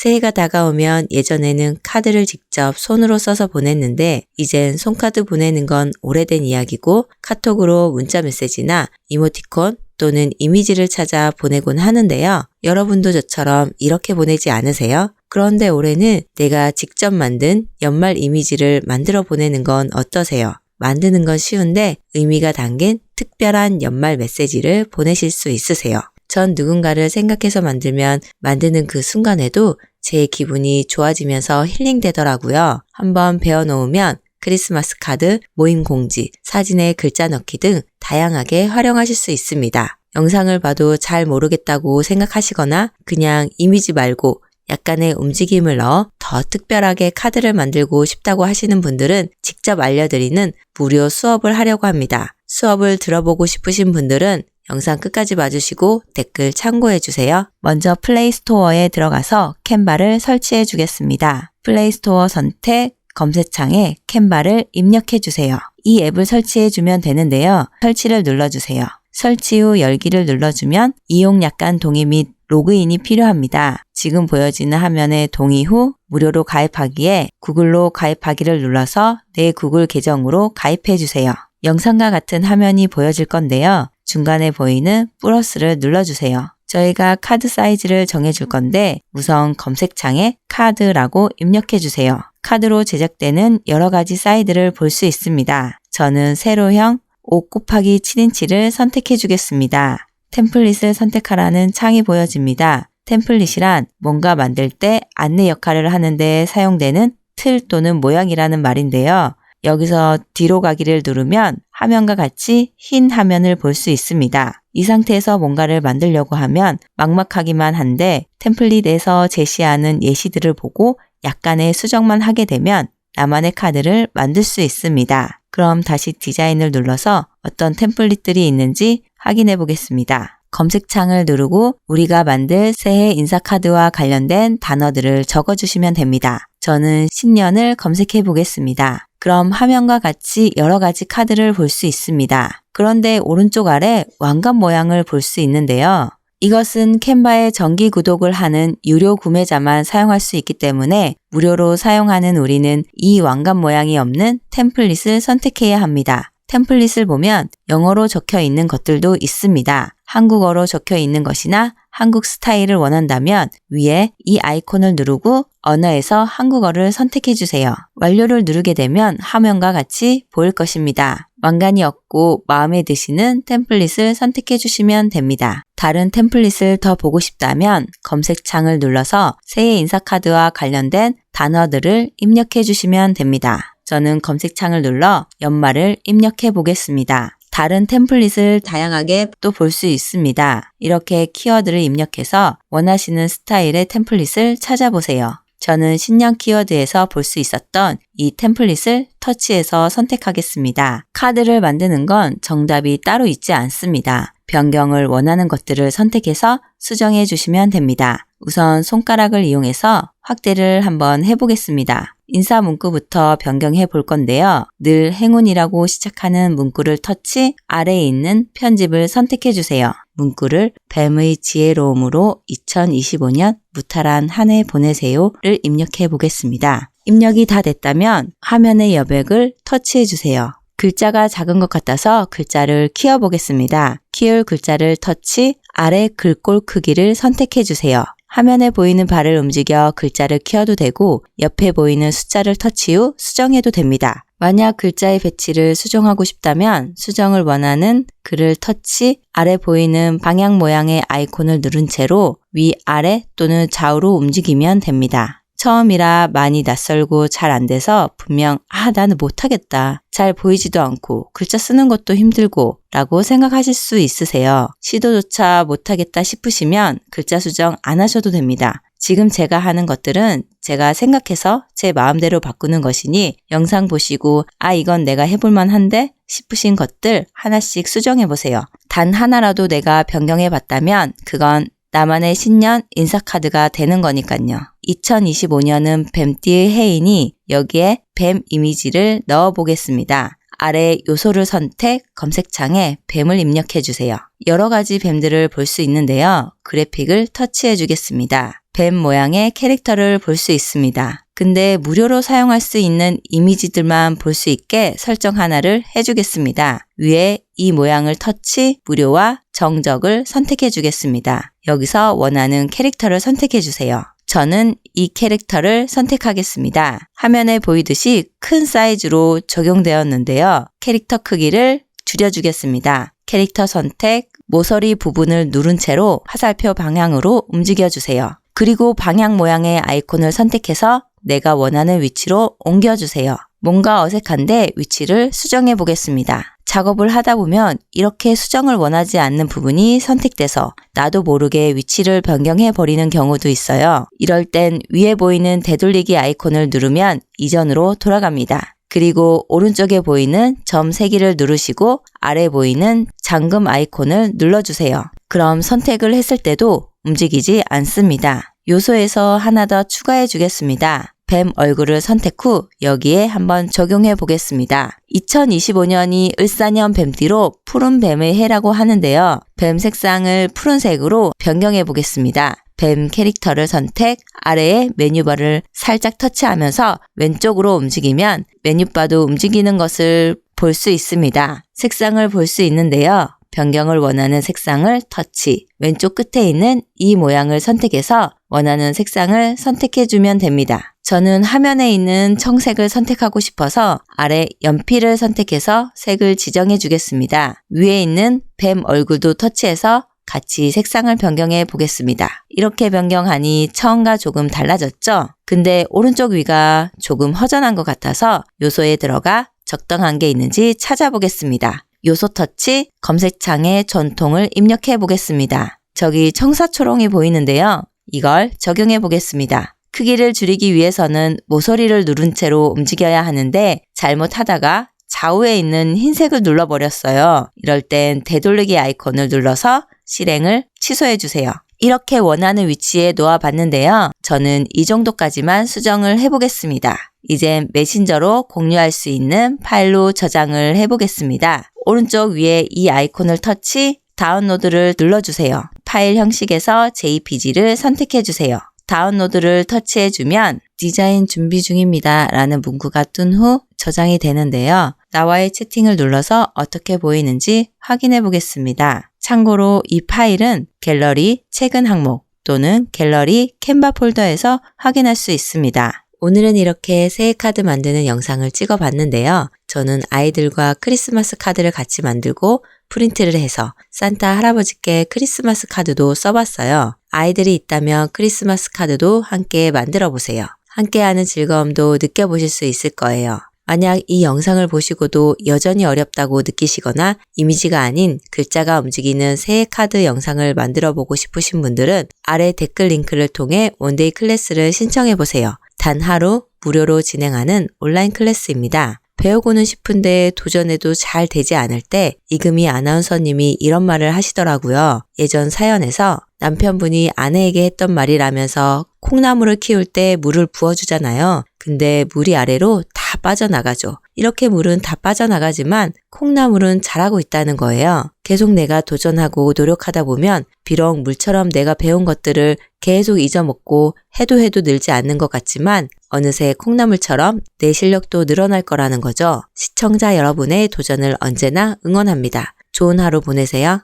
새해가 다가오면 예전에는 카드를 직접 손으로 써서 보냈는데 이젠 손카드 보내는 건 오래된 이야기고 카톡으로 문자 메시지나 이모티콘 또는 이미지를 찾아 보내곤 하는데요. 여러분도 저처럼 이렇게 보내지 않으세요? 그런데 올해는 내가 직접 만든 연말 이미지를 만들어 보내는 건 어떠세요? 만드는 건 쉬운데 의미가 담긴 특별한 연말 메시지를 보내실 수 있으세요. 전 누군가를 생각해서 만들면 만드는 그 순간에도 제 기분이 좋아지면서 힐링되더라고요. 한번 배워놓으면 크리스마스 카드, 모임 공지, 사진에 글자 넣기 등 다양하게 활용하실 수 있습니다. 영상을 봐도 잘 모르겠다고 생각하시거나 그냥 이미지 말고 약간의 움직임을 넣어 더 특별하게 카드를 만들고 싶다고 하시는 분들은 직접 알려드리는 무료 수업을 하려고 합니다. 수업을 들어보고 싶으신 분들은 영상 끝까지 봐주시고 댓글 참고해주세요. 먼저 플레이스토어에 들어가서 캔바를 설치해 주겠습니다. 플레이스토어 선택, 검색창에 캔바를 입력해 주세요. 이 앱을 설치해 주면 되는데요. 설치를 눌러주세요. 설치 후 열기를 눌러주면 이용 약관 동의 및 로그인이 필요합니다. 지금 보여지는 화면에 동의 후 무료로 가입하기에 구글로 가입하기를 눌러서 내 구글 계정으로 가입해 주세요. 영상과 같은 화면이 보여질 건데요. 중간에 보이는 플러스를 눌러주세요. 저희가 카드 사이즈를 정해줄 건데 우선 검색창에 카드라고 입력해 주세요. 카드로 제작되는 여러 가지 사이즈를 볼 수 있습니다. 저는 세로형 5×7인치를 선택해 주겠습니다. 템플릿을 선택하라는 창이 보여집니다. 템플릿이란 뭔가 만들 때 안내 역할을 하는 데 사용되는 틀 또는 모양이라는 말인데요. 여기서 뒤로 가기를 누르면 화면과 같이 흰 화면을 볼 수 있습니다. 이 상태에서 뭔가를 만들려고 하면 막막하기만 한데 템플릿에서 제시하는 예시들을 보고 약간의 수정만 하게 되면 나만의 카드를 만들 수 있습니다. 그럼 다시 디자인을 눌러서 어떤 템플릿들이 있는지 확인해 보겠습니다. 검색창을 누르고 우리가 만들 새해 인사카드와 관련된 단어들을 적어주시면 됩니다. 저는 신년을 검색해 보겠습니다. 그럼 화면과 같이 여러 가지 카드를 볼 수 있습니다. 그런데 오른쪽 아래 왕관 모양을 볼 수 있는데요. 이것은 캔바에 정기 구독을 하는 유료 구매자만 사용할 수 있기 때문에 무료로 사용하는 우리는 이 왕관 모양이 없는 템플릿을 선택해야 합니다. 템플릿을 보면 영어로 적혀 있는 것들도 있습니다. 한국어로 적혀 있는 것이나 한국 스타일을 원한다면 위에 이 아이콘을 누르고 언어에서 한국어를 선택해 주세요. 완료를 누르게 되면 화면과 같이 보일 것입니다. 왕관이 없고 마음에 드시는 템플릿을 선택해 주시면 됩니다. 다른 템플릿을 더 보고 싶다면 검색창을 눌러서 새해 인사카드와 관련된 단어들을 입력해 주시면 됩니다. 저는 검색창을 눌러 연말을 입력해 보겠습니다. 다른 템플릿을 다양하게 또 볼 수 있습니다. 이렇게 키워드를 입력해서 원하시는 스타일의 템플릿을 찾아보세요. 저는 신년 키워드에서 볼 수 있었던 이 템플릿을 터치해서 선택하겠습니다. 카드를 만드는 건 정답이 따로 있지 않습니다. 변경을 원하는 것들을 선택해서 수정해 주시면 됩니다. 우선 손가락을 이용해서 확대를 한번 해보겠습니다. 인사 문구부터 변경해 볼 건데요. 늘 행운이라고 시작하는 문구를 터치, 아래에 있는 편집을 선택해 주세요. 문구를 뱀의 지혜로움으로 2025년 무탈한 한 해 보내세요를 입력해 보겠습니다. 입력이 다 됐다면 화면의 여백을 터치해 주세요. 글자가 작은 것 같아서 글자를 키워 보겠습니다. 키울 글자를 터치, 아래 글꼴 크기를 선택해 주세요. 화면에 보이는 발을 움직여 글자를 키워도 되고 옆에 보이는 숫자를 터치 후 수정해도 됩니다. 만약 글자의 배치를 수정하고 싶다면 수정을 원하는 글을 터치, 아래 보이는 방향 모양의 아이콘을 누른 채로 위, 아래 또는 좌우로 움직이면 됩니다. 처음이라 많이 낯설고 잘 안 돼서 분명 나는 못하겠다. 잘 보이지도 않고 글자 쓰는 것도 힘들고 라고 생각하실 수 있으세요. 시도조차 못하겠다 싶으시면 글자 수정 안 하셔도 됩니다. 지금 제가 하는 것들은 제가 생각해서 제 마음대로 바꾸는 것이니 영상 보시고 이건 내가 해볼만 한데 싶으신 것들 하나씩 수정해 보세요. 단 하나라도 내가 변경해 봤다면 그건 나만의 신년 인사카드가 되는 거니까요. 2025년은 뱀띠의 해이니 여기에 뱀 이미지를 넣어 보겠습니다. 아래 요소를 선택, 검색창에 뱀을 입력해 주세요. 여러 가지 뱀들을 볼 수 있는데요. 그래픽을 터치해 주겠습니다. 뱀 모양의 캐릭터를 볼 수 있습니다. 근데 무료로 사용할 수 있는 이미지들만 볼 수 있게 설정 하나를 해주겠습니다. 위에 이 모양을 터치, 무료와 정적을 선택해 주겠습니다. 여기서 원하는 캐릭터를 선택해 주세요. 저는 이 캐릭터를 선택하겠습니다. 화면에 보이듯이 큰 사이즈로 적용되었는데요. 캐릭터 크기를 줄여주겠습니다. 캐릭터 선택, 모서리 부분을 누른 채로 화살표 방향으로 움직여주세요. 그리고 방향 모양의 아이콘을 선택해서 내가 원하는 위치로 옮겨주세요. 뭔가 어색한데 위치를 수정해 보겠습니다. 작업을 하다 보면 이렇게 수정을 원하지 않는 부분이 선택돼서 나도 모르게 위치를 변경해 버리는 경우도 있어요. 이럴 땐 위에 보이는 되돌리기 아이콘을 누르면 이전으로 돌아갑니다. 그리고 오른쪽에 보이는 점 3개를 누르시고 아래 보이는 잠금 아이콘을 눌러주세요. 그럼 선택을 했을 때도 움직이지 않습니다. 요소에서 하나 더 추가해 주겠습니다. 뱀 얼굴을 선택 후 여기에 한번 적용해 보겠습니다. 2025년이 을사년 뱀띠로 푸른 뱀의 해라고 하는데요. 뱀 색상을 푸른색으로 변경해 보겠습니다. 뱀 캐릭터를 선택, 아래에 메뉴바를 살짝 터치하면서 왼쪽으로 움직이면 메뉴바도 움직이는 것을 볼 수 있습니다. 색상을 볼 수 있는데요. 변경을 원하는 색상을 터치, 왼쪽 끝에 있는 이 모양을 선택해서 원하는 색상을 선택해주면 됩니다. 저는 화면에 있는 청색을 선택하고 싶어서 아래 연필을 선택해서 색을 지정해 주겠습니다. 위에 있는 뱀 얼굴도 터치해서 같이 색상을 변경해 보겠습니다. 이렇게 변경하니 처음과 조금 달라졌죠? 근데 오른쪽 위가 조금 허전한 것 같아서 요소에 들어가 적당한 게 있는지 찾아보겠습니다. 요소 터치, 검색창에 전통을 입력해 보겠습니다. 저기 청사초롱이 보이는데요. 이걸 적용해 보겠습니다. 크기를 줄이기 위해서는 모서리를 누른 채로 움직여야 하는데 잘못하다가 좌우에 있는 흰색을 눌러버렸어요. 이럴 땐 되돌리기 아이콘을 눌러서 실행을 취소해 주세요. 이렇게 원하는 위치에 놓아봤는데요. 저는 이 정도까지만 수정을 해보겠습니다. 이젠 메신저로 공유할 수 있는 파일로 저장을 해보겠습니다. 오른쪽 위에 이 아이콘을 터치, 다운로드를 눌러주세요. 파일 형식에서 JPG를 선택해주세요. 다운로드를 터치해주면 디자인 준비 중입니다 라는 문구가 뜬 후 저장이 되는데요. 나와의 채팅을 눌러서 어떻게 보이는지 확인해 보겠습니다. 참고로 이 파일은 갤러리 최근 항목 또는 갤러리 캔바 폴더에서 확인할 수 있습니다. 오늘은 이렇게 새해 카드 만드는 영상을 찍어 봤는데요. 저는 아이들과 크리스마스 카드를 같이 만들고 프린트를 해서 산타 할아버지께 크리스마스 카드도 써봤어요. 아이들이 있다면 크리스마스 카드도 함께 만들어 보세요. 함께하는 즐거움도 느껴보실 수 있을 거예요. 만약 이 영상을 보시고도 여전히 어렵다고 느끼시거나 이미지가 아닌 글자가 움직이는 새해 카드 영상을 만들어 보고 싶으신 분들은 아래 댓글 링크를 통해 원데이 클래스를 신청해 보세요. 단 하루 무료로 진행하는 온라인 클래스입니다. 배우고는 싶은데 도전해도 잘 되지 않을 때 이금희 아나운서님이 이런 말을 하시더라고요. 예전 사연에서 남편분이 아내에게 했던 말이라면서 콩나물을 키울 때 물을 부어주잖아요. 근데 물이 아래로 다 빠져나가죠. 이렇게 물은 다 빠져나가지만 콩나물은 자라고 있다는 거예요. 계속 내가 도전하고 노력하다 보면 비록 물처럼 내가 배운 것들을 계속 잊어먹고 해도 늘지 않는 것 같지만 어느새 콩나물처럼 내 실력도 늘어날 거라는 거죠. 시청자 여러분의 도전을 언제나 응원합니다. 좋은 하루 보내세요.